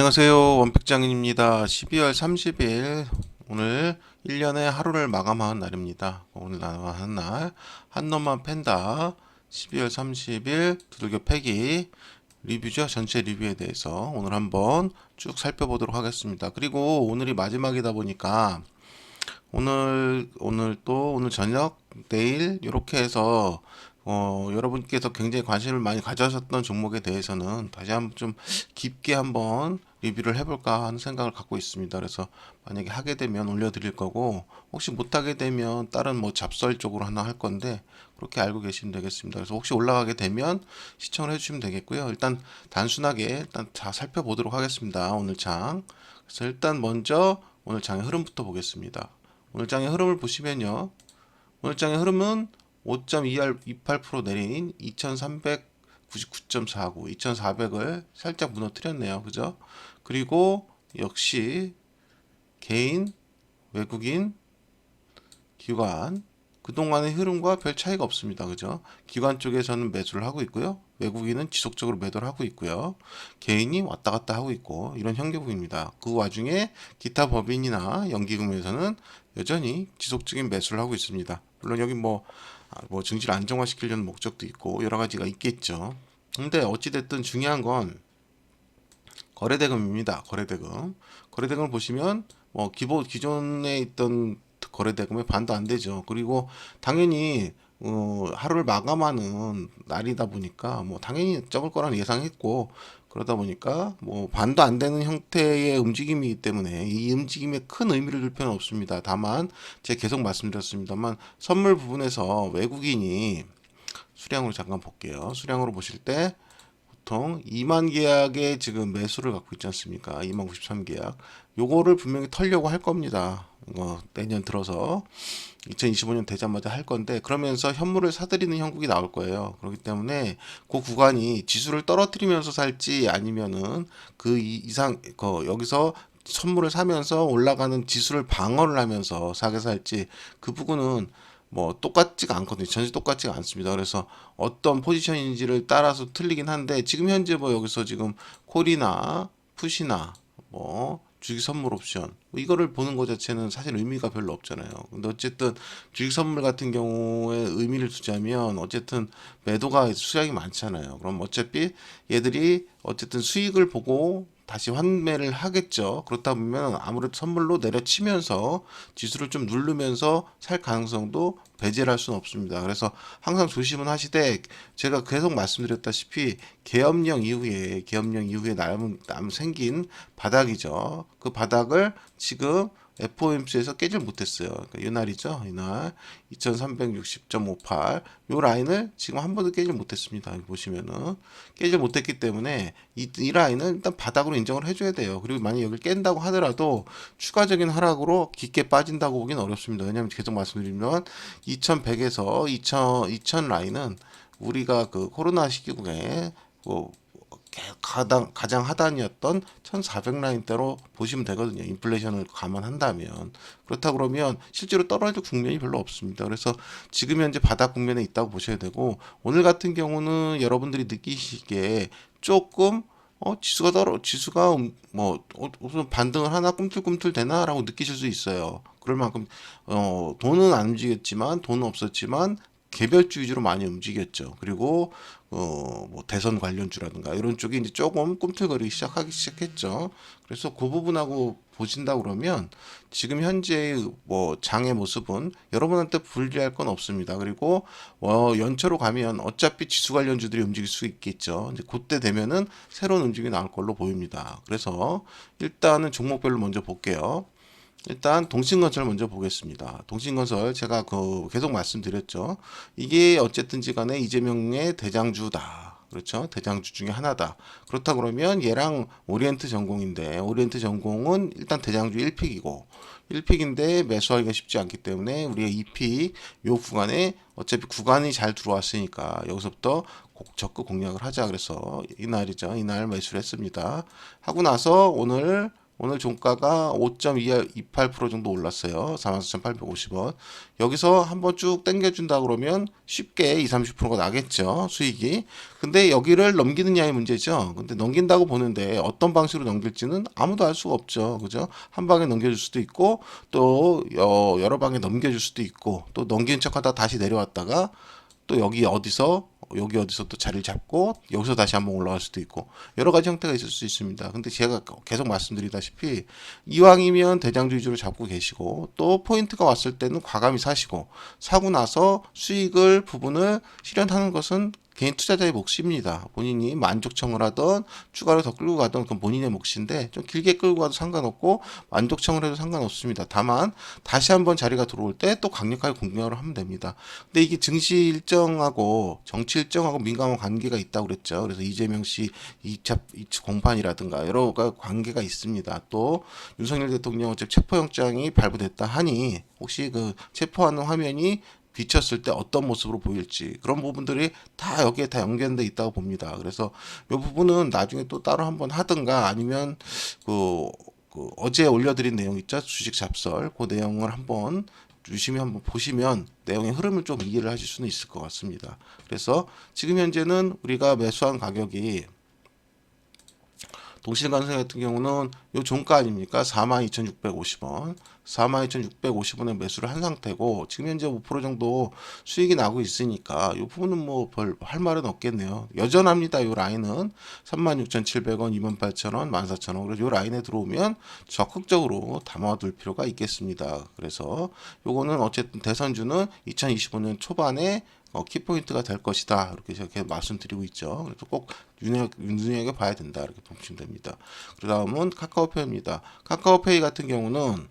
안녕하세요. 원픽장인입니다. 12월 30일 오늘 1년의 하루를 마감하는 날입니다. 오늘 마감하는 날 한놈만 팬다 12월 30일 두들겨 패기 리뷰죠. 전체 리뷰에 대해서 오늘 한번 쭉 살펴보도록 하겠습니다. 그리고 오늘이 마지막이다 보니까 오늘 저녁 내일 이렇게 해서 여러분께서 굉장히 관심을 많이 가져셨던 종목에 대해서는 다시 한번 좀 깊게 한번 리뷰를 해볼까 하는 생각을 갖고 있습니다. 그래서 만약에 하게 되면 올려드릴 거고, 혹시 못하게 되면 다른 뭐 잡설 쪽으로 하나 할 건데, 그렇게 알고 계시면 되겠습니다. 그래서 혹시 올라가게 되면 시청을 해주시면 되겠고요. 일단 단순하게 일단 다 살펴보도록 하겠습니다. 오늘 장. 그래서 일단 먼저 오늘 장의 흐름부터 보겠습니다. 오늘 장의 흐름을 보시면요. 오늘 장의 흐름은 5.28% 내린 2399.49, 2400을 살짝 무너뜨렸네요. 그죠? 그리고 역시 개인, 외국인, 기관, 그동안의 흐름과 별 차이가 없습니다. 그죠? 기관 쪽에서는 매수를 하고 있고요. 외국인은 지속적으로 매도를 하고 있고요. 개인이 왔다 갔다 하고 있고, 이런 형태입니다. 그 와중에 기타 법인이나 연기금에서는 여전히 지속적인 매수를 하고 있습니다. 물론 여기 뭐 증시를 안정화시키려는 목적도 있고 여러 가지가 있겠죠. 근데 어찌됐든 중요한 건 거래대금입니다. 거래대금. 거래대금을 보시면 기존에 있던 거래대금의 반도 안 되죠. 그리고 당연히 하루를 마감하는 날이다 보니까 뭐 당연히 적을 거라는 예상했고, 그러다 보니까 뭐 반도 안 되는 형태의 움직임이기 때문에 이 움직임에 큰 의미를 둘 필요는 없습니다. 다만 제가 계속 말씀드렸습니다만 선물 부분에서 외국인이 수량으로 잠깐 볼게요. 수량으로 보실 때 보통 2만 계약의 지금 매수를 갖고 있지 않습니까? 2만 93계약. 요거를 분명히 털려고 할 겁니다. 내년 들어서 2025년 되자마자 할 건데, 그러면서 현물을 사들이는 형국이 나올 거예요. 그렇기 때문에 그 구간이 지수를 떨어뜨리면서 살지 아니면은 그 이상 여기서 선물을 사면서 올라가는 지수를 방어를 하면서 사게 살지, 그 부분은 뭐 똑같지가 않거든요. 전혀 똑같지가 않습니다. 그래서 어떤 포지션인지를 따라서 틀리긴 한데, 지금 현재 뭐 여기서 지금 콜이나 풋이나 뭐 주식 선물 옵션 뭐 이거를 보는 것 자체는 사실 의미가 별로 없잖아요. 근데 어쨌든 주식 선물 같은 경우에 의미를 두자면 어쨌든 매도가 수량이 많잖아요. 그럼 어차피 얘들이 어쨌든 수익을 보고 다시 환매를 하겠죠. 그렇다 보면 아무래도 선물로 내려치면서 지수를 좀 누르면서 살 가능성도 배제를 할 수는 없습니다. 그래서 항상 조심은 하시되, 제가 계속 말씀드렸다시피 계엄령 이후에 남 생긴 바닥이죠. 그 바닥을 지금 FOMC에서 깨질 못했어요. 그러니까 이날이죠. 이날 2360.58, 요 라인을 지금 한 번도 깨질 못했습니다. 여기 보시면은 깨질 못했기 때문에 이 라인은 일단 바닥으로 인정을 해줘야 돼요. 그리고 만약 여기를 깬다고 하더라도 추가적인 하락으로 깊게 빠진다고 보기는 어렵습니다. 왜냐하면 계속 말씀드리면 2100에서 2000 라인은 우리가 그 코로나 시기국에 뭐 가장 하단이었던 1400 라인대로 보시면 되거든요. 인플레이션을 감안한다면. 그렇다 그러면 실제로 떨어질 국면이 별로 없습니다. 그래서 지금 현재 바닥 국면에 있다고 보셔야 되고, 오늘 같은 경우는 여러분들이 느끼시기에 조금 지수가 무슨 반등을 하나 꿈틀꿈틀 되나라고 느끼실 수 있어요. 그럴 만큼 돈은 안 움직였지만, 돈은 없었지만 개별주 위주로 많이 움직였죠. 그리고 뭐 대선 관련주라든가 이런 쪽이 이제 조금 꿈틀거리기 시작했죠. 그래서 그 부분하고 보신다 그러면 지금 현재 뭐 장의 모습은 여러분한테 불리할 건 없습니다. 그리고 연초로 가면 어차피 지수 관련주들이 움직일 수 있겠죠. 이제 그때 되면은 새로운 움직임이 나올 걸로 보입니다. 그래서 일단은 종목별로 먼저 볼게요. 일단 동신건설 먼저 보겠습니다. 동신건설 제가 계속 말씀드렸죠. 이게 어쨌든지 간에 이재명의 대장주다. 그렇죠? 대장주 중에 하나다. 그렇다 그러면 얘랑 오리엔트 전공인데, 오리엔트 전공은 일단 대장주 1픽이고 1픽인데 매수하기가 쉽지 않기 때문에 우리가 2픽 요 구간에 어차피 구간이 잘 들어왔으니까 여기서부터 적극 공략을 하자. 그래서 이날이죠. 이날 매수를 했습니다. 하고 나서 오늘 오늘 종가가 5.28% 정도 올랐어요. 44,850원. 여기서 한번 쭉 당겨준다 그러면 쉽게 20-30%가 나겠죠. 수익이. 근데 여기를 넘기느냐의 문제죠. 근데 넘긴다고 보는데 어떤 방식으로 넘길지는 아무도 알 수가 없죠. 그죠? 한 방에 넘겨줄 수도 있고 또 여러 방에 넘겨줄 수도 있고 또 넘기는 척하다 다시 내려왔다가 또 여기 어디서 또 자리를 잡고 여기서 다시 한번 올라갈 수도 있고 여러 가지 형태가 있을 수 있습니다. 근데 제가 계속 말씀드리다시피 이왕이면 대장주 위주로 잡고 계시고 또 포인트가 왔을 때는 과감히 사시고 사고 나서 수익을 부분을 실현하는 것은 개인 투자자의 몫입니다. 본인이 만족청을 하던 추가로 더 끌고 가던 그건 본인의 몫인데 좀 길게 끌고 가도 상관없고 만족청을 해도 상관없습니다. 다만 다시 한번 자리가 들어올 때 또 강력하게 공격을 하면 됩니다. 근데 이게 증시 일정하고 정치 일정하고 민감한 관계가 있다고 그랬죠. 그래서 이재명 씨 2차 공판이라든가 여러 가지 관계가 있습니다. 또 윤석열 대통령 어차피 체포영장이 발부됐다 하니 혹시 그 체포하는 화면이 비쳤을 때 어떤 모습으로 보일지 그런 부분들이 다 여기에 다 연결돼 있다고 봅니다. 그래서 이 부분은 나중에 또 따로 한번 하든가 아니면 그 어제 올려드린 내용 있죠, 주식 잡설 그 내용을 한번 유심히 한번 보시면 내용의 흐름을 좀 이해를 하실 수는 있을 것 같습니다. 그래서 지금 현재는 우리가 매수한 가격이 동실간생 같은 경우는 요 종가 아닙니까? 42,650원. 42,650원에 매수를 한 상태고 지금 현재 5% 정도 수익이 나고 있으니까 이 부분은 뭐 별 할 말은 없겠네요. 여전합니다. 요 라인은 36,700원, 28,000원, 14,000원. 그래서 요 라인에 들어오면 적극적으로 담아둘 필요가 있겠습니다. 그래서 요거는 어쨌든 대선주는 2025년 초반에 키포인트가 될 것이다. 이렇게 제가 말씀드리고 있죠. 그래서 꼭 눈여겨 봐야 된다. 이렇게 보시면 됩니다. 그 다음은 카카오페이입니다. 카카오페이 같은 경우는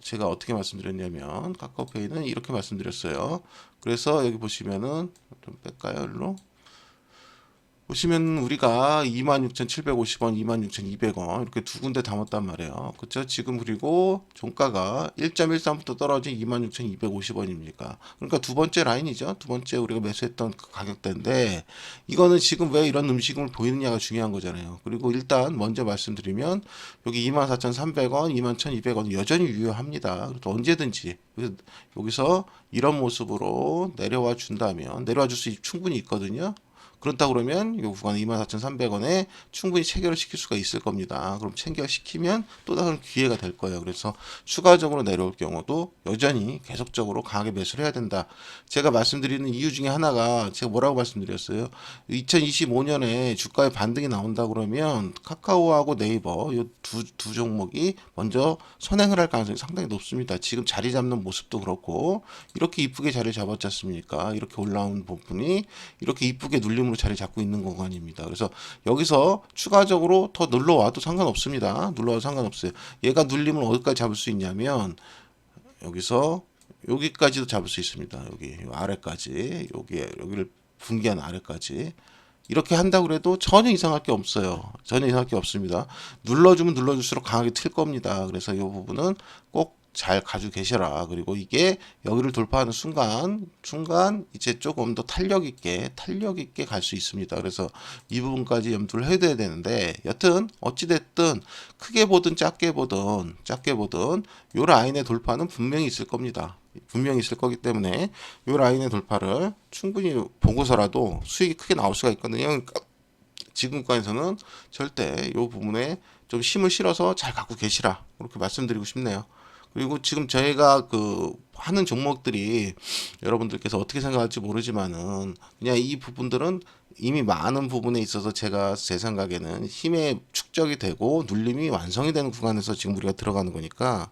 제가 어떻게 말씀드렸냐면 카카오페이는 이렇게 말씀드렸어요. 그래서 여기 보시면은 좀 뺄까요? 일로 보시면 우리가 26,750원, 26,200원 이렇게 두 군데 담았단 말이에요. 그렇죠? 지금 그리고 종가가 1.13부터 떨어진 26,250원입니까? 그러니까 두 번째 라인이죠. 두 번째 우리가 매수했던 그 가격대인데 이거는 지금 왜 이런 음식을 보이느냐가 중요한 거잖아요. 그리고 일단 먼저 말씀드리면 여기 24,300원, 21,200원 여전히 유효합니다. 그래서 언제든지 여기서 이런 모습으로 내려와 준다면 내려와 줄 수 충분히 있거든요. 그렇다 그러면 이 구간 24,300원에 충분히 체결을 시킬 수가 있을 겁니다. 그럼 체결시키면 또 다른 기회가 될 거예요. 그래서 추가적으로 내려올 경우도 여전히 계속적으로 강하게 매수를 해야 된다. 제가 말씀드리는 이유 중에 하나가 제가 뭐라고 말씀드렸어요. 2025년에 주가의 반등이 나온다 그러면 카카오하고 네이버 이 두 종목이 먼저 선행을 할 가능성이 상당히 높습니다. 지금 자리 잡는 모습도 그렇고 이렇게 이쁘게 자리 잡았지 않습니까? 이렇게 올라온 부분이 이렇게 이쁘게 눌림으로 자리 잡고 있는 공간입니다. 그래서 여기서 추가적으로 더 눌러와도 상관없습니다. 눌러와도 상관없어요. 얘가 눌림을 어디까지 잡을 수 있냐면 여기서 여기까지도 잡을 수 있습니다. 여기 아래까지 여기를 분기한 아래까지 이렇게 한다고 해도 전혀 이상할 게 없어요. 전혀 이상할 게 없습니다. 눌러주면 눌러줄수록 강하게 틀 겁니다. 그래서 이 부분은 꼭 잘 가지고 계셔라. 그리고 이게 여기를 돌파하는 순간 이제 조금 더 탄력 있게 갈 수 있습니다. 그래서 이 부분까지 염두를 해둬야 되는데 여튼 어찌됐든 크게 보든 작게 보든 요 라인의 돌파는 분명히 있을 겁니다. 분명히 있을 거기 때문에 이 라인의 돌파를 충분히 보고서라도 수익이 크게 나올 수가 있거든요. 그러니까 지금 구간에서는 절대 이 부분에 좀 힘을 실어서 잘 갖고 계시라 그렇게 말씀드리고 싶네요. 그리고 지금 저희가 그 하는 종목들이 여러분들께서 어떻게 생각할지 모르지만은 그냥 이 부분들은 이미 많은 부분에 있어서 제가 제 생각에는 힘의 축적이 되고 눌림이 완성이 되는 구간에서 지금 우리가 들어가는 거니까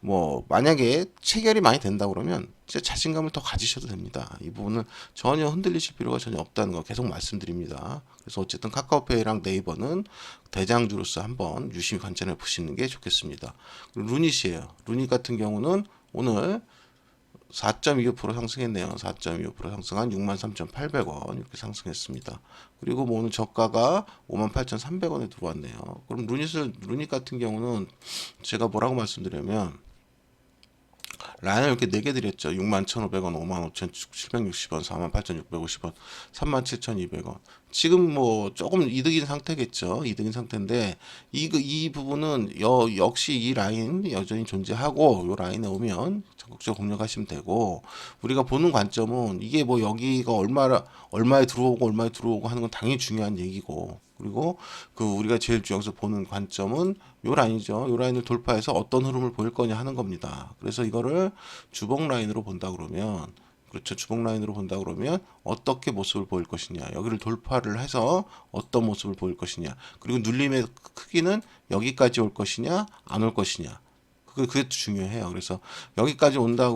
뭐 만약에 체결이 많이 된다 그러면 진짜 자신감을 더 가지셔도 됩니다. 이 부분은 전혀 흔들리실 필요가 전혀 없다는 거 계속 말씀드립니다. 그래서 어쨌든 카카오페이랑 네이버는 대장주로서 한번 유심히 관찰해 보시는 게 좋겠습니다. 루닛이에요. 루닛 같은 경우는 오늘 4.25% 상승했네요. 4.25% 상승한 63,800원 이렇게 상승했습니다. 그리고 뭐 오늘 저가가 58,300원에 들어왔네요. 그럼 루닛 같은 경우는 제가 뭐라고 말씀드리냐면 라인을 이렇게 4개 드렸죠. 61,500원, 55,760원, 48,650원, 37,200원. 지금 뭐 조금 이득인 상태겠죠. 이득인 상태인데 이 부분은 역시 이 라인 여전히 존재하고 이 라인에 오면 적극적으로 공략하시면 되고, 우리가 보는 관점은 이게 뭐 여기가 얼마에 들어오고 하는 건 당연히 중요한 얘기고, 그리고 그 우리가 제일 여기서 보는 관점은 요 라인이죠. 요 라인을 돌파해서 어떤 흐름을 보일 거냐 하는 겁니다. 그래서 이거를 주봉 라인으로 본다 그러면, 그렇죠. 주봉 라인으로 본다 그러면 어떻게 모습을 보일 것이냐, 여기를 돌파를 해서 어떤 모습을 보일 것이냐, 그리고 눌림의 크기는 여기까지 올 것이냐 안 올 것이냐, 그게 중요해요. 그래서 여기까지 온다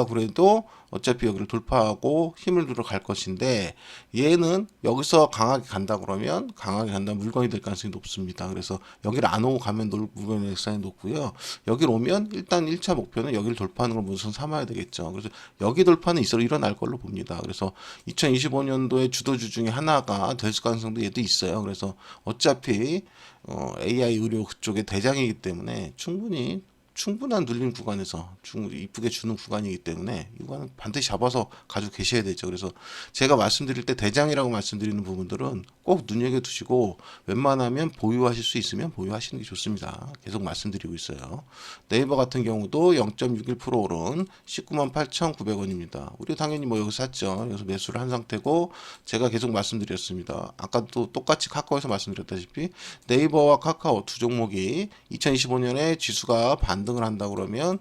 그래도 어차피 여기를 돌파하고 힘을 들어갈 것인데, 얘는 여기서 강하게 간다 그러면 강하게 간다 물건이 될 가능성이 높습니다. 그래서 여기를 안 오고 가면 물건이 될 가능성이 높고요. 여기를 오면 일단 1차 목표는 여기를 돌파하는 걸 우선 삼아야 되겠죠. 그래서 여기 돌파는 일어날 걸로 봅니다. 그래서 2025년도에 주도주 중에 하나가 될 가능성도 얘도 있어요. 그래서 어차피 AI 의료 그쪽의 대장이기 때문에 충분한 눌림 구간에서 이쁘게 주는 구간이기 때문에 이거는 반드시 잡아서 가지고 계셔야 되죠. 그래서 제가 말씀드릴 때 대장이라고 말씀드리는 부분들은 꼭 눈여겨두시고, 웬만하면 보유하실 수 있으면 보유하시는 게 좋습니다. 계속 말씀드리고 있어요. 네이버 같은 경우도 0.61% 오른 198,900원입니다. 우리 당연히 뭐 여기서 샀죠. 여기서 매수를 한 상태고, 제가 계속 말씀드렸습니다. 아까도 똑같이 카카오에서 말씀드렸다시피 네이버와 카카오 두 종목이 2025년에 지수가 반등을 한다 그러면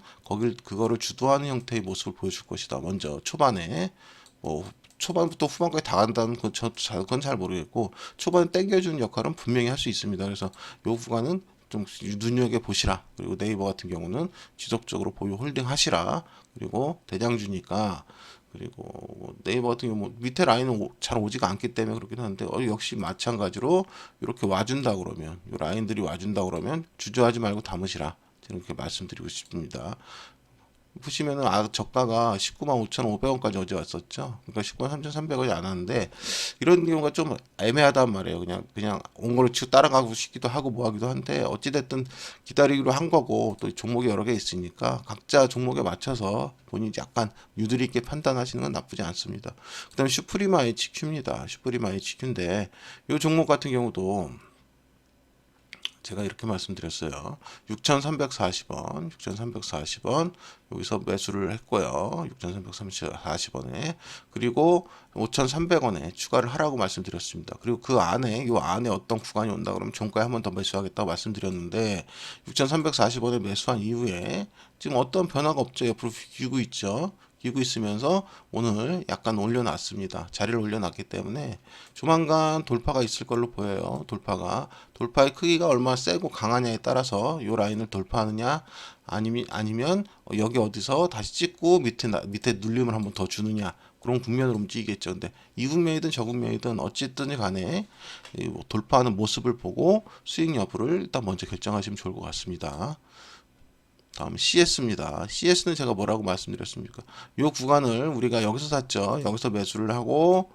그거를 주도하는 형태의 모습을 보여줄 것이다. 먼저 초반에 뭐 초반부터 후반까지 다 간다는 그건 잘 모르겠고, 초반에 땡겨주는 역할은 분명히 할 수 있습니다. 그래서 요 구간은 좀 눈여겨 보시라. 그리고 네이버 같은 경우는 지속적으로 보유 홀딩 하시라. 그리고 대장주니까, 그리고 네이버 같은 경우 밑에 라인은 잘 오지가 않기 때문에 그렇긴 한데, 역시 마찬가지로 이렇게 와준다 그러면, 이 라인들이 와준다 그러면 주저하지 말고 담으시라. 저는 그렇게 말씀드리고 싶습니다. 보시면은 저가가 195,500원까지 어제 왔었죠. 그러니까 193,300원이 안 왔는데, 이런 경우가 좀 애매하단 말이에요. 그냥 온 거를 치고 따라가고 싶기도 하고 뭐 하기도 한데, 어찌 됐든 기다리기로 한 거고, 또 종목이 여러 개 있으니까 각자 종목에 맞춰서 본인이 약간 유도리 있게 판단하시는 건 나쁘지 않습니다. 그다음에 슈프리마 HQ입니다. 슈프리마 HQ인데 이 종목 같은 경우도 제가 이렇게 말씀드렸어요. 6,340원 여기서 매수를 했고요. 6,340원에, 그리고 5,300원에 추가를 하라고 말씀드렸습니다. 그리고 요 안에 어떤 구간이 온다 그러면 종가에 한 번 더 매수하겠다고 말씀드렸는데, 6,340원에 매수한 이후에 지금 어떤 변화가 없죠. 옆으로 기고 있죠. 기고 있으면서 오늘 약간 올려놨습니다. 자리를 올려놨기 때문에 조만간 돌파가 있을 걸로 보여요. 돌파의 크기가 얼마나 세고 강하냐에 따라서 이 라인을 돌파하느냐 아니면 여기 어디서 다시 찍고 밑에 눌림을 한번 더 주느냐, 그런 국면으로 움직이겠죠. 근데 이 국면이든 저 국면이든 어쨌든 간에 돌파하는 모습을 보고 수익 여부를 일단 먼저 결정하시면 좋을 것 같습니다. 다음 CS입니다. CS는 제가 뭐라고 말씀드렸습니까? 이 구간을 우리가 여기서 샀죠. 여기서 매수를 하고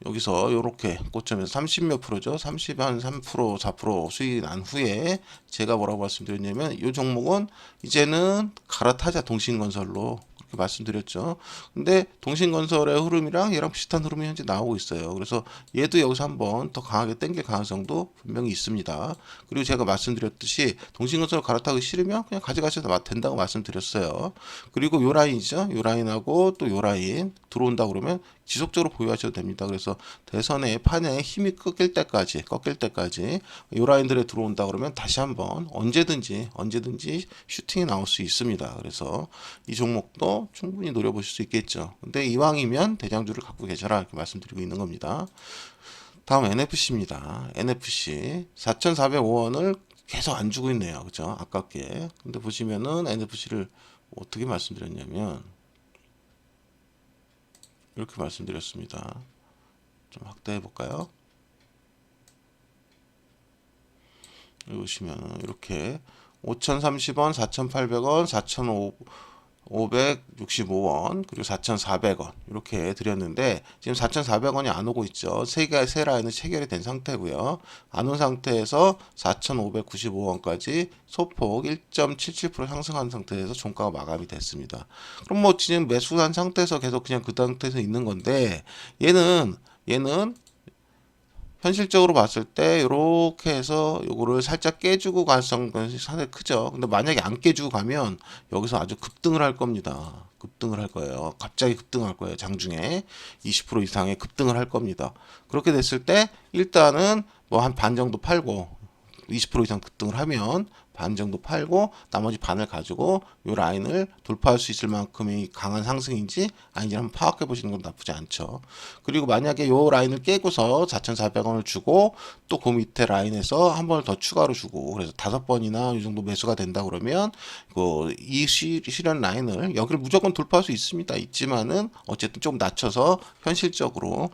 여기서 이렇게 고점에서 30몇 프로죠. 30 한 3%, 4% 수익이 난 후에 제가 뭐라고 말씀드렸냐면, 이 종목은 이제는 갈아타자, 동신건설로 그렇게 말씀드렸죠. 근데 동신건설의 흐름이랑 얘랑 비슷한 흐름이 현재 나오고 있어요. 그래서 얘도 여기서 한번 더 강하게 당길 가능성도 분명히 있습니다. 그리고 제가 말씀드렸듯이 동신건설을 갈아타기 싫으면 그냥 가져가셔도 된다고 말씀드렸어요. 그리고 요 라인이죠. 요 라인하고 또 요 라인 들어온다 그러면 지속적으로 보유하셔도 됩니다. 그래서 대선의 판에 힘이 꺾일 때까지 요 라인들에 들어온다 그러면 다시 한번 언제든지 슈팅이 나올 수 있습니다. 그래서 이 종목도 충분히 노려보실 수 있겠죠. 근데 이왕이면 대장주를 갖고 계셔라, 이렇게 말씀드리고 있는 겁니다. 다음 NFC입니다. NFC 4,405원을 계속 안 주고 있네요. 그죠? 아깝게. 근데 보시면은 NFC를 어떻게 말씀드렸냐면 이렇게 말씀드렸습니다. 좀 확대해 볼까요? 여기 보시면 이렇게 5,030원, 4,800원, 4,500원, 4,565원 그리고 4,400원 이렇게 드렸는데 지금 4,400원이 안 오고 있죠. 세 라인은 체결이 된 상태고요. 안 온 상태에서 4,595원까지 소폭 1.77% 상승한 상태에서 종가가 마감이 됐습니다. 그럼 뭐 지금 매수한 상태에서 계속 그냥 그 상태에서 있는 건데 얘는 현실적으로 봤을 때 이렇게 해서 요거를 살짝 깨주고 가능성이 상당히 크죠. 근데 만약에 안 깨주고 가면 여기서 아주 급등을 할 겁니다. 급등을 할 거예요. 갑자기 급등할 거예요. 장중에 20% 이상의 급등을 할 겁니다. 그렇게 됐을 때 일단은 뭐 한 반 정도 팔고 20% 이상 급등을 하면 반 정도 팔고 나머지 반을 가지고 이 라인을 돌파할 수 있을 만큼의 강한 상승인지 아닌지 한번 파악해 보시는 건 나쁘지 않죠. 그리고 만약에 이 라인을 깨고서 4,400원을 주고 또 그 밑에 라인에서 한 번을 더 추가로 주고 그래서 5번이나 이 정도 매수가 된다 그러면 이 실현 라인을 여기를 무조건 돌파할 수 있지만은 어쨌든 좀 낮춰서 현실적으로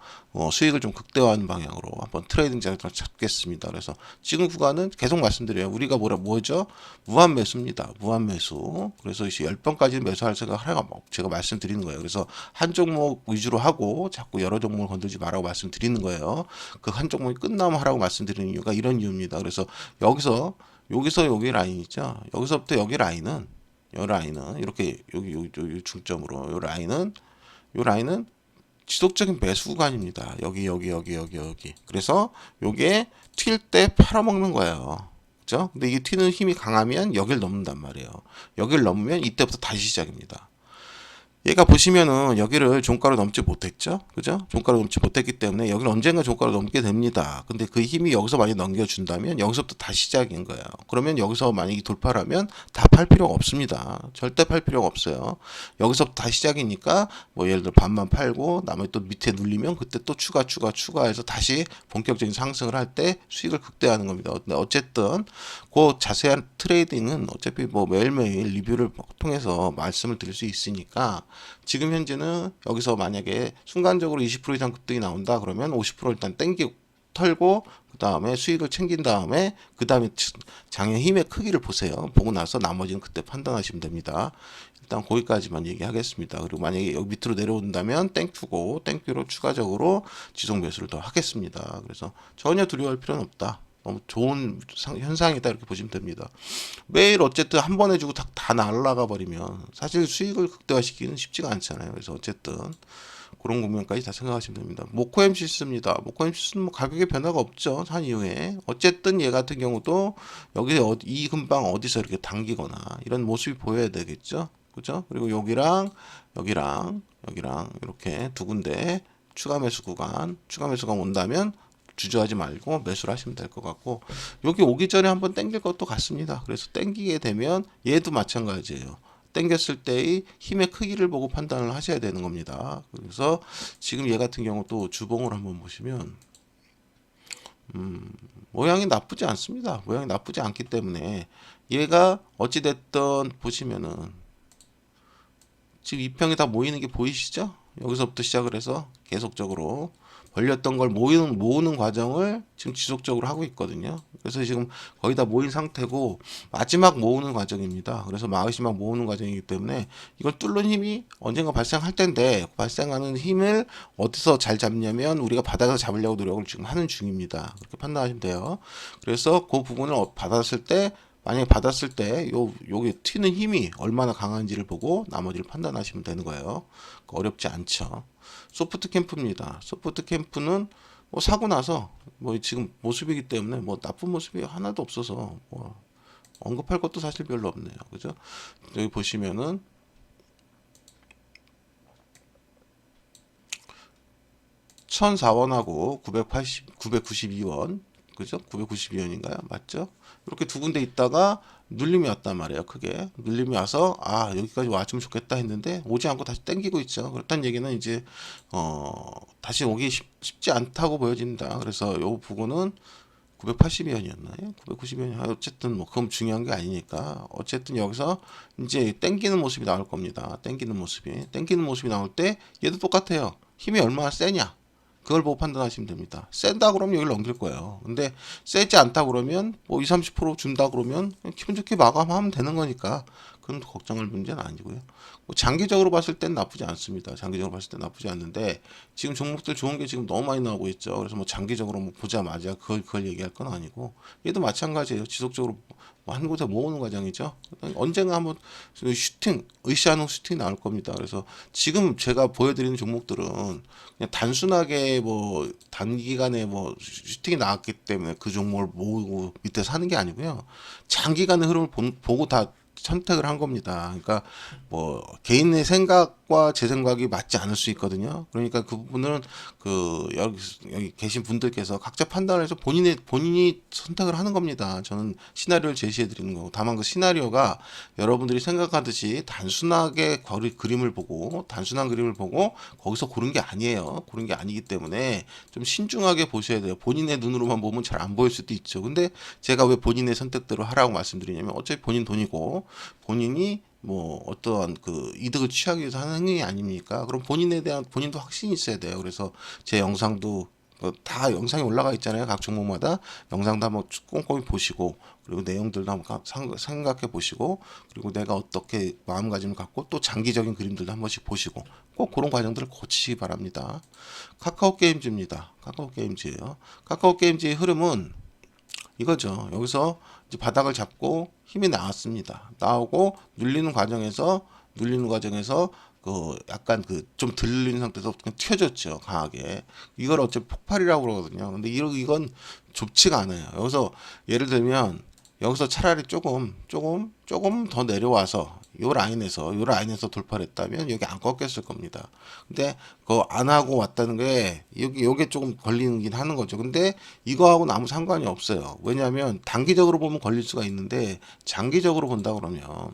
수익을 좀 극대화하는 방향으로 한번 트레이딩 자료를 잡겠습니다. 그래서 지금 구간은 계속 말씀드려요. 우리가 뭐죠? 무한 매수입니다. 무한 매수. 그래서 10번까지 매수할 생각 하라고 제가 말씀드리는 거예요. 그래서 한 종목 위주로 하고 자꾸 여러 종목을 건들지 말라고 말씀드리는 거예요. 그 한 종목이 끝나면 하라고 말씀드리는 이유가 이런 이유입니다. 그래서 여기서 여기 라인 있죠. 여기서부터 여기 라인은 이렇게 여기 중점으로 요 라인은 지속적인 매수 구간입니다. 여기. 그래서 요게 튈 때 팔아먹는 거예요. 그죠? 근데 이게 튀는 힘이 강하면 여길 넘는단 말이에요. 여길 넘으면 이때부터 다시 시작입니다. 얘가 보시면은 여기를 종가로 넘지 못했죠. 그죠? 종가로 넘지 못했기 때문에 여기를 언젠가 종가로 넘게 됩니다. 근데 그 힘이 여기서 많이 넘겨준다면 여기서부터 다시 시작인 거예요. 그러면 여기서 만약에 돌파를 하면 다 팔 필요가 없습니다. 절대 팔 필요가 없어요. 여기서부터 다시 시작이니까 뭐 예를 들어 반만 팔고 나머지 또 밑에 눌리면 그때 또 추가해서 다시 본격적인 상승을 할 때 수익을 극대화하는 겁니다. 근데 어쨌든 그 자세한 트레이딩은 어차피 뭐 매일매일 리뷰를 통해서 말씀을 드릴 수 있으니까 지금 현재는 여기서 만약에 순간적으로 20% 이상 급등이 나온다 그러면 50% 일단 땡기고 털고 그 다음에 수익을 챙긴 다음에 그 다음에 장의 힘의 크기를 보세요. 보고 나서 나머지는 그때 판단하시면 됩니다. 일단 거기까지만 얘기하겠습니다. 그리고 만약에 여기 밑으로 내려온다면 땡큐로 추가적으로 지속 매수를 더 하겠습니다. 그래서 전혀 두려워할 필요는 없다. 너무 좋은 현상이다 이렇게 보시면 됩니다. 매일 어쨌든 한 번 해주고 다 날아가 버리면 사실 수익을 극대화시키기는 쉽지가 않잖아요. 그래서 어쨌든 그런 국면까지 다 생각하시면 됩니다. 모코엠시스입니다. 모코엠시스는 뭐 가격의 변화가 없죠. 산 이후에 어쨌든 얘 같은 경우도 여기 이 근방 어디서 이렇게 당기거나 이런 모습이 보여야 되겠죠. 그죠? 그리고 여기랑 이렇게 두 군데 추가 매수가 온다면 주저하지 말고 매수를 하시면 될 것 같고 여기 오기 전에 한번 땡길 것도 같습니다. 그래서 땡기게 되면 얘도 마찬가지예요. 땡겼을 때의 힘의 크기를 보고 판단을 하셔야 되는 겁니다. 그래서 지금 얘 같은 경우 또 주봉을 한번 보시면 모양이 나쁘지 않습니다. 모양이 나쁘지 않기 때문에 얘가 어찌됐든 보시면은 지금 이평이 다 모이는 게 보이시죠? 여기서부터 시작을 해서 계속적으로 벌렸던 걸 모으는 과정을 지금 지속적으로 하고 있거든요. 그래서 지금 거의 다 모인 상태고 마지막 모으는 과정입니다. 그래서 마지막 모으는 과정이기 때문에 이걸 뚫는 힘이 언젠가 발생할 텐데 발생하는 힘을 어디서 잘 잡냐면 우리가 바닥에서 잡으려고 노력을 지금 하는 중입니다. 그렇게 판단하시면 돼요. 그래서 그 부분을 받았을 때 만약에 받았을 때 요게 튀는 힘이 얼마나 강한지를 보고 나머지를 판단하시면 되는 거예요. 어렵지 않죠. 소프트 캠프입니다. 소프트 캠프는 뭐 사고 나서 뭐 지금 모습이기 때문에 뭐 나쁜 모습이 하나도 없어서 뭐 언급할 것도 사실 별로 없네요. 그죠? 여기 보시면은 1004원하고 992원 그죠? 992원인가요? 맞죠? 이렇게 두 군데 있다가 눌림이 왔단 말이에요. 크게 눌림이 와서 여기까지 왔으면 좋겠다 했는데 오지 않고 다시 땡기고 있죠. 그렇다는 얘기는 이제 다시 오기 쉽지 않다고 보여진다. 그래서 요 부분은 980원이었나요? 990원이 어쨌든 뭐 그건 중요한 게 아니니까 어쨌든 여기서 이제 땡기는 모습이 나올 겁니다. 땡기는 모습이 나올 때 얘도 똑같아요. 힘이 얼마나 세냐? 그걸 보고 판단하시면 됩니다. 센다 그러면 여기를 넘길 거예요. 근데 세지 않다 그러면 뭐 20, 30% 준다 그러면 그냥 기분 좋게 마감하면 되는 거니까 그건 걱정할 문제는 아니고요. 뭐 장기적으로 봤을 땐 나쁘지 않습니다. 장기적으로 봤을 땐 나쁘지 않는데 지금 종목들 좋은 게 지금 너무 많이 나오고 있죠. 그래서 뭐 장기적으로 뭐 보자마자 그걸 얘기할 건 아니고 얘도 마찬가지예요. 지속적으로 한 곳에 모으는 과정이죠. 언젠가 한번 슈팅, 으쌰하는 슈팅이 나올 겁니다. 그래서 지금 제가 보여드리는 종목들은 그냥 단순하게 뭐 단기간에 뭐 슈팅이 나왔기 때문에 그 종목을 모으고 밑에 사는 게 아니고요. 장기간의 흐름을 보고 다 선택을 한 겁니다. 그러니까 뭐 개인의 생각과 제 생각이 맞지 않을 수 있거든요. 그러니까 그 부분은 그 여기 계신 분들께서 각자 판단을 해서 본인이 선택을 하는 겁니다. 저는 시나리오를 제시해 드리는 거고 다만 그 시나리오가 여러분들이 생각하듯이 단순하게 그림을 보고 단순한 그림을 보고 거기서 고른 게 아니에요. 고른 게 아니기 때문에 좀 신중하게 보셔야 돼요. 본인의 눈으로만 보면 잘 안 보일 수도 있죠. 근데 제가 왜 본인의 선택대로 하라고 말씀드리냐면 어차피 본인 돈이고 본인이 뭐 어떠한 그 이득을 취하기 위해서 하는 행위 아닙니까? 그럼 본인에 대한 본인도 확신이 있어야 돼요. 그래서 제 영상도 다 영상이 올라가 있잖아요. 각 종목마다 영상도 한번 꼼꼼히 보시고 그리고 내용들도 한번 생각해 보시고 그리고 내가 어떻게 마음가짐을 갖고 또 장기적인 그림들도 한 번씩 보시고 꼭 그런 과정들을 거치시기 바랍니다. 카카오 게임즈입니다. 카카오 게임즈예요. 카카오 게임즈의 흐름은 이거죠. 여기서 이제 바닥을 잡고 힘이 나왔습니다. 나오고 눌리는 과정에서 그 약간 그 좀 들리는 상태에서 그냥 튀어졌죠. 강하게. 이걸 어차피 폭발이라고 그러거든요. 근데 이건 좁지가 않아요. 여기서 예를 들면 여기서 차라리 조금 더 내려와서 요 라인에서 돌파를 했다면 여기 안 꺾였을 겁니다. 근데 그거 안 하고 왔다는 게 요게 조금 걸리긴 하는 거죠. 근데 이거하고는 아무 상관이 없어요. 왜냐하면 단기적으로 보면 걸릴 수가 있는데 장기적으로 본다 그러면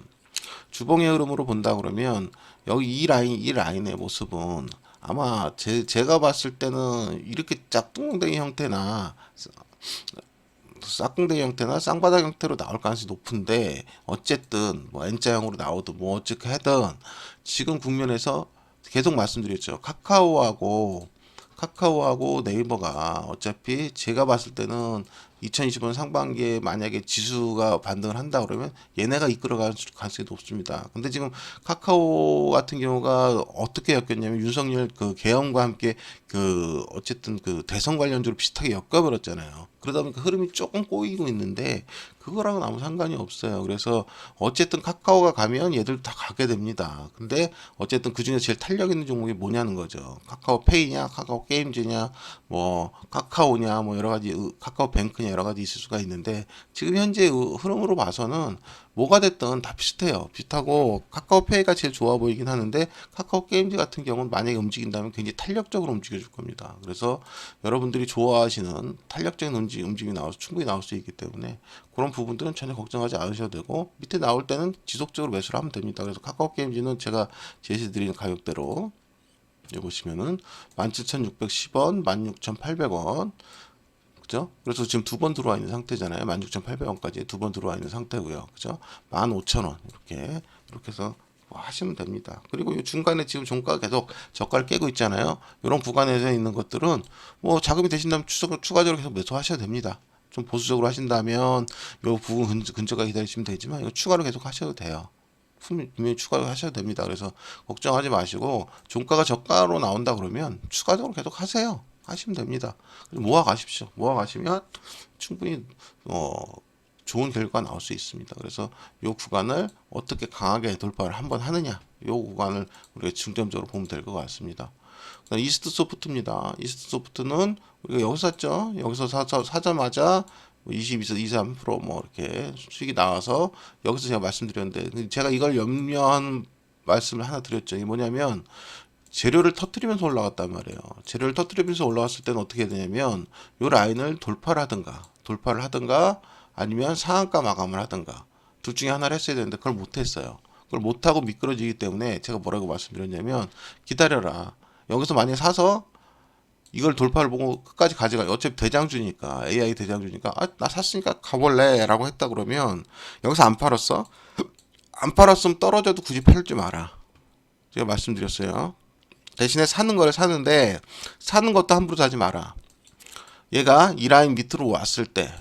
주봉의 흐름으로 본다 그러면 여기 이 라인의 모습은 아마 제가 봤을 때는 이렇게 짝꿍댕이 형태나 싹꿍대 형태나 쌍바닥 형태로 나올 가능성이 높은데 어쨌든 뭐 N자형으로 나오든 뭐 어떻게 하든 지금 국면에서 계속 말씀드렸죠. 카카오하고 네이버가 어차피 제가 봤을 때는 2025년 상반기에 만약에 지수가 반등을 한다 그러면 얘네가 이끌어갈 가능성이 높습니다. 근데 지금 카카오 같은 경우가 어떻게 엮였냐면 윤석열 그 계엄과 함께 그 어쨌든 그 대선 관련주로 비슷하게 엮어버렸잖아요. 그러다 보니까 흐름이 조금 꼬이고 있는데 그거랑은 아무 상관이 없어요. 그래서 어쨌든 카카오가 가면 얘들 다 가게 됩니다. 근데 어쨌든 그 중에 제일 탄력 있는 종목이 뭐냐는 거죠. 카카오페이냐, 카카오 게임즈냐, 뭐 카카오냐, 뭐 여러 가지 카카오뱅크냐 여러 가지 있을 수가 있는데 지금 현재 흐름으로 봐서는 뭐가 됐든 다 비슷해요. 비슷하고 카카오페이가 제일 좋아 보이긴 하는데 카카오 게임즈 같은 경우는 만약에 움직인다면 굉장히 탄력적으로 움직여줄 겁니다. 그래서 여러분들이 좋아하시는 탄력적인 움직임이 나와서 충분히 나올 수 있기 때문에 그런 부분들은 전혀 걱정하지 않으셔도 되고 밑에 나올 때는 지속적으로 매수를 하면 됩니다. 그래서 카카오 게임즈는 제가 제시드리는 가격대로 여기 보시면은 17,610원, 16,800원 그죠? 그래서 지금 두 번 들어와 있는 상태잖아요. 16,800원까지 두 번 들어와 있는 상태고요. 그죠? 15,000원 이렇게 해서 뭐 하시면 됩니다. 그리고 이 중간에 지금 종가가 계속 저가를 깨고 있잖아요. 이런 구간에서 있는 것들은 뭐 자금이 되신다면 추가적으로 계속 매수하셔도 됩니다. 좀 보수적으로 하신다면 이 부분 근처가 기다리시면 되지만 이거 추가로 계속 하셔도 돼요. 분명히 추가로 하셔도 됩니다. 그래서 걱정하지 마시고 종가가 저가로 나온다 그러면 추가적으로 계속 하시면 됩니다. 모아 가십시오. 모아 가시면 충분히 좋은 결과가 나올 수 있습니다. 그래서 이 구간을 어떻게 강하게 돌파를 한번 하느냐, 이 구간을 우리가 중점적으로 보면 될 것 같습니다. 이스트 소프트입니다. 이스트 소프트는 우리가 여기서 샀죠. 여기서 사자마자 22에서 23%뭐 이렇게 수익이 나와서 여기서 제가 말씀드렸는데 제가 이걸 염려한 말씀을 하나 드렸죠. 이게 뭐냐면 재료를 터트리면서 올라갔단 말이에요. 재료를 터트리면서 올라왔을 때는 어떻게 되냐면 이 라인을 돌파를 하든가 아니면 상한가 마감을 하든가 둘 중에 하나를 했어야 되는데 그걸 못했어요. 그걸 못하고 미끄러지기 때문에 제가 뭐라고 말씀드렸냐면 기다려라. 여기서 만약에 사서 이걸 돌파를 보고 끝까지 가져가. 어차피 대장주니까 AI 대장주니까 나 샀으니까 가볼래 라고 했다 그러면 여기서 안 팔았어? 안 팔았으면 떨어져도 굳이 팔지 마라. 제가 말씀드렸어요. 대신에 사는 거를 사는데 사는 것도 함부로 사지 마라. 얘가 이 라인 밑으로 왔을 때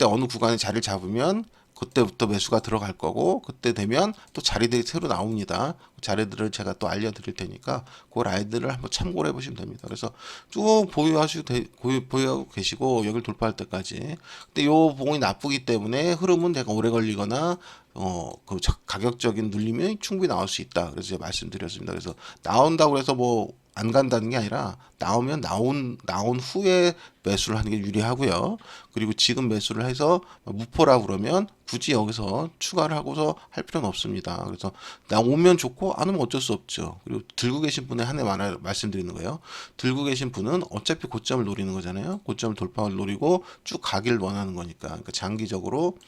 어느 구간에 자리를 잡으면 그때부터 매수가 들어갈 거고 그때 되면 또 자리들이 새로 나옵니다. 그 자리들을 제가 또 알려드릴 테니까 그 라인들을 한번 참고를 해보시면 됩니다. 그래서 쭉 보유하고 계시고 여기를 돌파할 때까지. 근데 요 봉이 나쁘기 때문에 흐름은 내가 오래 걸리거나 그 가격적인 눌림이 충분히 나올 수 있다. 그래서 제가 말씀드렸습니다. 그래서 나온다고 해서 뭐 안 간다는 게 아니라 나오면 나온 후에 매수를 하는 게 유리하고요. 그리고 지금 매수를 해서 무포라 그러면 굳이 여기서 추가를 하고서 할 필요는 없습니다. 그래서 나오면 좋고 안 오면 어쩔 수 없죠. 그리고 들고 계신 분의 한해 말씀드리는 거예요. 들고 계신 분은 어차피 고점을 노리는 거잖아요. 고점을 돌파를 노리고 쭉 가기를 원하는 거니까. 그러니까 장기적으로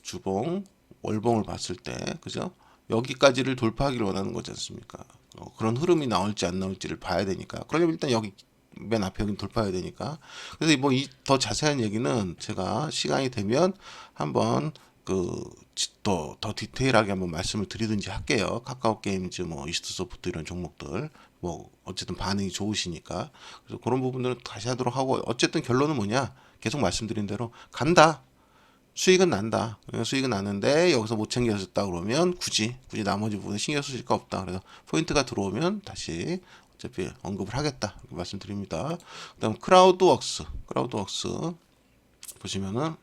주봉, 월봉을 봤을 때, 그죠? 여기까지를 돌파하기를 원하는 거지 않습니까? 그런 흐름이 나올지 안 나올지를 봐야 되니까. 그러려면 일단 여기 맨 앞에 여기 돌파해야 되니까. 그래서 뭐 더 자세한 얘기는 제가 시간이 되면 한번 더 디테일하게 한번 말씀을 드리든지 할게요. 카카오 게임즈, 뭐 이스트 소프트 이런 종목들 뭐 어쨌든 반응이 좋으시니까 그래서 그런 부분들은 다시 하도록 하고 어쨌든 결론은 뭐냐? 계속 말씀드린 대로 간다. 수익은 난다. 수익은 나는데 여기서 못 챙겨졌다 그러면 굳이 나머지 부분에 신경 쓰실 거 없다. 그래서 포인트가 들어오면 다시 어차피 언급을 하겠다. 이렇게 말씀드립니다. 그다음 크라우드웍스 보시면은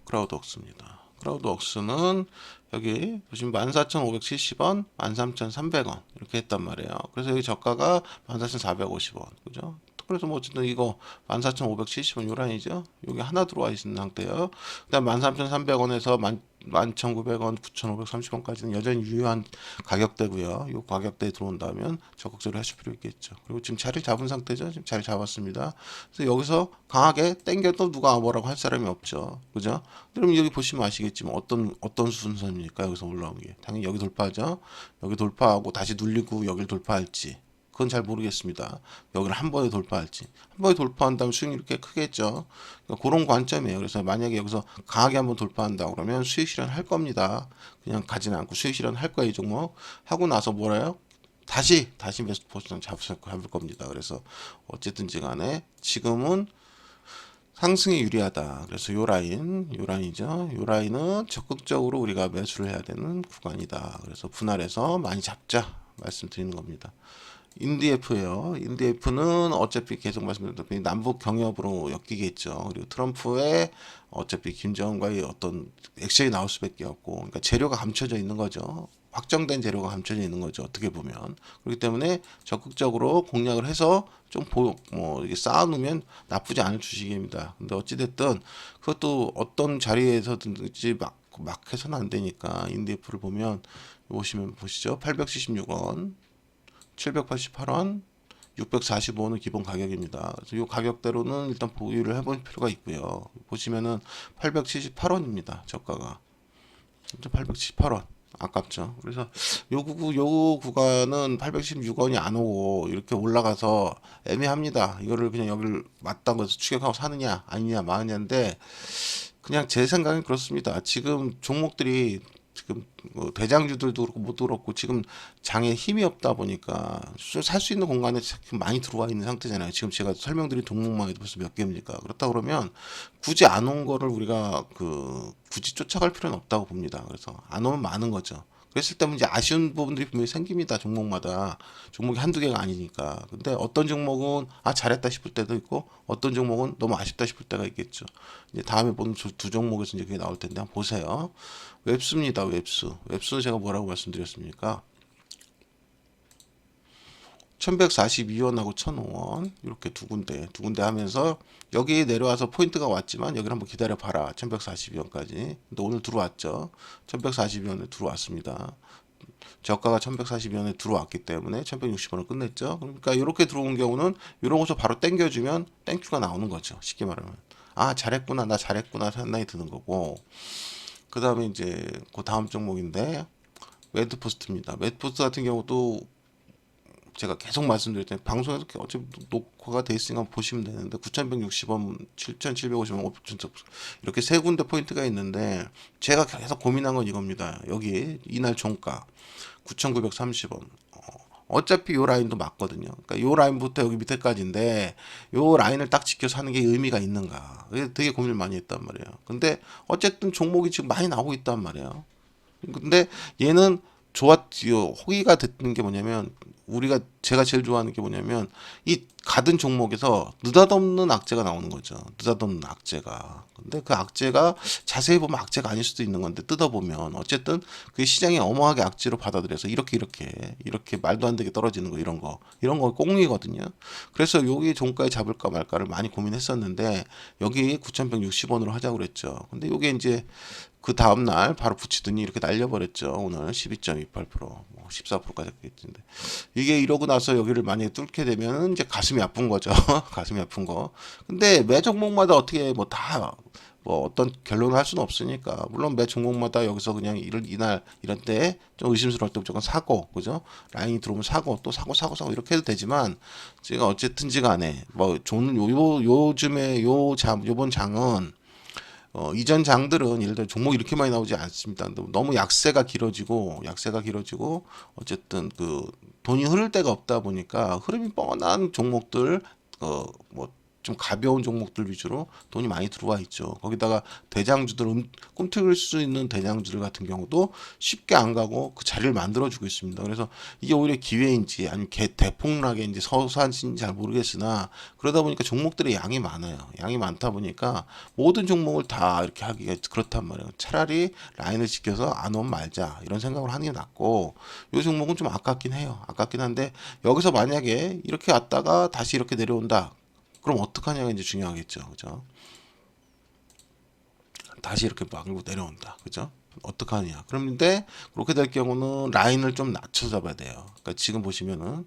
크라우드웍스입니다. 크라우드웍스는 여기 보시면 14,570원, 13,300원 이렇게 했단 말이에요. 그래서 여기 저가가 14,450원. 그죠? 그래서 뭐 어쨌든 이거 14,570원 요 라인이죠. 여기 하나 들어와 있는 상태예요. 그다음 13,300원에서 11,900원, 9,530원까지는 여전히 유효한 가격대고요. 이 가격대에 들어온다면 적극적으로 하실 필요 있겠죠. 그리고 지금 자리 잡은 상태죠. 지금 자리 잡았습니다. 그래서 여기서 강하게 땡겨도 누가 뭐라고 할 사람이 없죠. 그죠? 그럼 여기 보시면 아시겠지만 어떤 순서입니까? 여기서 올라온 게 당연히 여기 돌파하죠. 여기 돌파하고 다시 눌리고 여기를 돌파할지. 그건 잘 모르겠습니다. 여기를 한 번에 돌파할지. 한 번에 돌파한다면 수익률이 꽤 크겠죠. 그러니까 그런 관점이에요. 그래서 만약에 여기서 강하게 한번 돌파한다 그러면 수익 실현 할 겁니다. 그냥 가지는 않고 수익 실현 할 거예요, 이 종목. 하고 나서 뭐래요? 다시 매수 포지션 잡을 겁니다. 그래서 어쨌든지 간에 지금은 상승이 유리하다. 그래서 요 라인이죠. 요 라인은 적극적으로 우리가 매수를 해야 되는 구간이다. 그래서 분할해서 많이 잡자 말씀드리는 겁니다. 인디에프예요. 인디에프는 어차피 계속 말씀드렸다시피 남북 경협으로 엮이겠죠. 그리고 트럼프의 어차피 김정은과의 어떤 액션이 나올 수밖에 없고, 그러니까 재료가 감춰져 있는 거죠. 확정된 재료가 감춰져 있는 거죠. 어떻게 보면. 그렇기 때문에 적극적으로 공략을 해서 뭐 이게 쌓아놓으면 나쁘지 않은 주식입니다. 근데 어찌됐든 그것도 어떤 자리에서든지 막 해서는 안 되니까 인디에프를 보시죠. 876원. 788원, 645원은 기본 가격입니다. 그래서 이 가격대로는 일단 보유를 해볼 필요가 있고요. 보시면은 878원입니다. 저가가 878원. 아깝죠. 그래서 요 구간은 816원이 안 오고 이렇게 올라가서 애매합니다. 이거를 그냥 여기를 맞다고 해서 추격하고 사느냐 아니냐 마느냐인데 그냥 제 생각은 그렇습니다. 지금 종목들이 지금 뭐 대장주들도 그렇고 못 그렇고 지금 장에 힘이 없다 보니까 살 수 있는 공간에 많이 들어와 있는 상태잖아요. 지금 제가 설명드린 종목만 해도 벌써 몇 개입니까? 그렇다 그러면 굳이 안 온 거를 우리가 굳이 쫓아갈 필요는 없다고 봅니다. 그래서 안 오면 많은 거죠. 그랬을 때 이제 아쉬운 부분들이 분명히 생깁니다. 종목마다. 종목이 한두 개가 아니니까. 근데 어떤 종목은 잘했다 싶을 때도 있고 어떤 종목은 너무 아쉽다 싶을 때가 있겠죠. 이제 다음에 보는 두 종목에서 이제 그게 나올 텐데 한번 보세요. 웹스입니다. 웹스 제가 뭐라고 말씀드렸습니까? 1142원하고 1005원 이렇게 두 군데 하면서 여기 내려와서 포인트가 왔지만 여기를 한번 기다려 봐라. 1142원까지. 근데 오늘 들어왔죠. 1142원에 들어왔습니다. 저가가 1142원에 들어왔기 때문에 1160원을 끝냈죠. 그러니까 이렇게 들어온 경우는 이런 곳에서 바로 땡겨주면 땡큐가 나오는 거죠. 쉽게 말하면 잘했구나 나 잘했구나 생각이 드는 거고 그 다음에 이제 그 다음 종목인데 매드포스트입니다. 매드포스트 같은 경우도 제가 계속 말씀드렸잖아요. 방송에서 어차피 녹화가 돼 있으니까 보시면 되는데 9,160원, 7,750원, 5천 이렇게 세 군데 포인트가 있는데 제가 계속 고민한 건 이겁니다. 여기 이날 종가 9,930원. 어차피 요 라인도 맞거든요. 그러니까 요 라인부터 여기 밑에까지인데 요 라인을 딱 지켜서 하는 게 의미가 있는가? 되게 고민을 많이 했단 말이에요. 근데 어쨌든 종목이 지금 많이 나오고 있단 말이에요. 근데 얘는 호기가 됐는 게 뭐냐면 제가 제일 좋아하는 게 뭐냐면 이 가든 종목에서 느닷없는 악재가 나오는 거죠. 느닷없는 악재가. 근데 그 악재가 자세히 보면 악재가 아닐 수도 있는 건데 뜯어보면 어쨌든 그 시장이 어마하게 악재로 받아들여서 이렇게 말도 안 되게 떨어지는 거 이런 거 꽁이거든요. 그래서 여기 종가에 잡을까 말까를 많이 고민했었는데 여기 9,160원으로 하자고 그랬죠. 근데 요게 이제 그 다음날 바로 붙이더니 이렇게 날려버렸죠. 오늘 12.28%, 뭐 14%까지 했는데 이게 이러고 나서 여기를 만약에 뚫게 되면 이제 가슴이 아픈 거죠. 가슴이 아픈 거. 근데 매 종목마다 어떻게 뭐 어떤 결론을 할 수는 없으니까 물론 매 종목마다 여기서 그냥 이날 이런 때 좀 의심스러울 때 무조건 사고 그죠 라인이 들어오면 사고 또 사고 이렇게 해도 되지만 제가 어쨌든지 간에 뭐 요즘에 요번 장은 이전 장들은 예를 들어 종목이 이렇게 많이 나오지 않습니다. 너무 약세가 길어지고 어쨌든 그 돈이 흐를 데가 없다 보니까 흐름이 뻔한 종목들 뭐 좀 가벼운 종목들 위주로 돈이 많이 들어와 있죠. 거기다가 대장주들 꿈틀 수 있는 대장주들 같은 경우도 쉽게 안 가고 그 자리를 만들어주고 있습니다. 그래서 이게 오히려 기회인지 아니면 대폭락인지 서사인지 잘 모르겠으나 그러다 보니까 종목들의 양이 많아요. 양이 많다 보니까 모든 종목을 다 이렇게 하기가 그렇단 말이에요. 차라리 라인을 지켜서 안 오면 말자 이런 생각을 하는 게 낫고 이 종목은 좀 아깝긴 해요. 아깝긴 한데 여기서 만약에 이렇게 왔다가 다시 이렇게 내려온다. 그럼 어떡하냐가 이제 중요하겠죠. 그죠? 다시 이렇게 막고 내려온다. 그죠? 어떡하냐. 그런데 그렇게 될 경우는 라인을 좀 낮춰 잡아야 돼요. 그러니까 지금 보시면은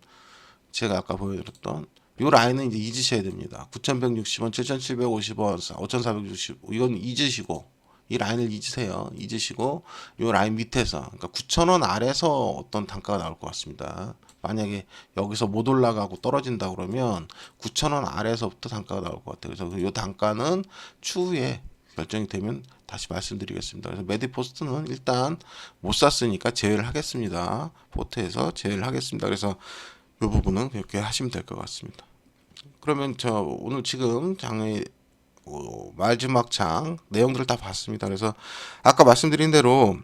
제가 아까 보여드렸던 이 라인은 이제 잊으셔야 됩니다. 9,160원, 7,750원, 5,460 이건 잊으시고 이 라인을 잊으시고 이 라인 밑에서 그러니까 9,000원 아래서 어떤 단가가 나올 것 같습니다. 만약에 여기서 못 올라가고 떨어진다 그러면 9,000원 아래서부터 단가가 나올 것 같아요. 그래서 이 단가는 추후에 결정이 되면 다시 말씀드리겠습니다. 그래서 메디포스트는 일단 못 샀으니까 제외를 하겠습니다. 포트에서 제외를 하겠습니다. 그래서 이 부분은 이렇게 하시면 될 것 같습니다. 그러면 저 오늘 지금 장의 마지막 장 내용들을 다 봤습니다. 그래서 아까 말씀드린 대로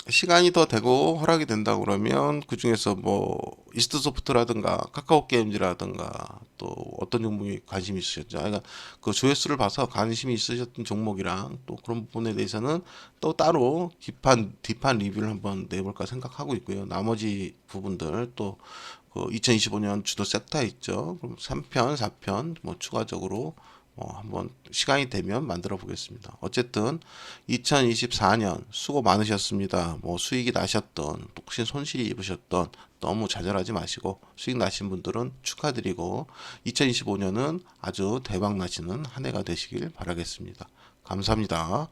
시간이 더 되고 허락이 된다 그러면 그 중에서 뭐 이스트소프트라든가 카카오 게임즈라든가 또 어떤 종목에 관심이 있으셨죠? 그러니까 그 조회수를 봐서 관심이 있으셨던 종목이랑 또 그런 부분에 대해서는 또 따로 딥한 리뷰를 한번 내볼까 생각하고 있고요. 나머지 부분들 또 그 2025년 주도 섹터 있죠. 그럼 3편, 4편 뭐 추가적으로 한번 시간이 되면 만들어 보겠습니다. 어쨌든 2024년 수고 많으셨습니다. 뭐 수익이 나셨던 혹시 손실이 입으셨던 너무 좌절하지 마시고 수익 나신 분들은 축하드리고 2025년은 아주 대박 나시는 한 해가 되시길 바라겠습니다. 감사합니다.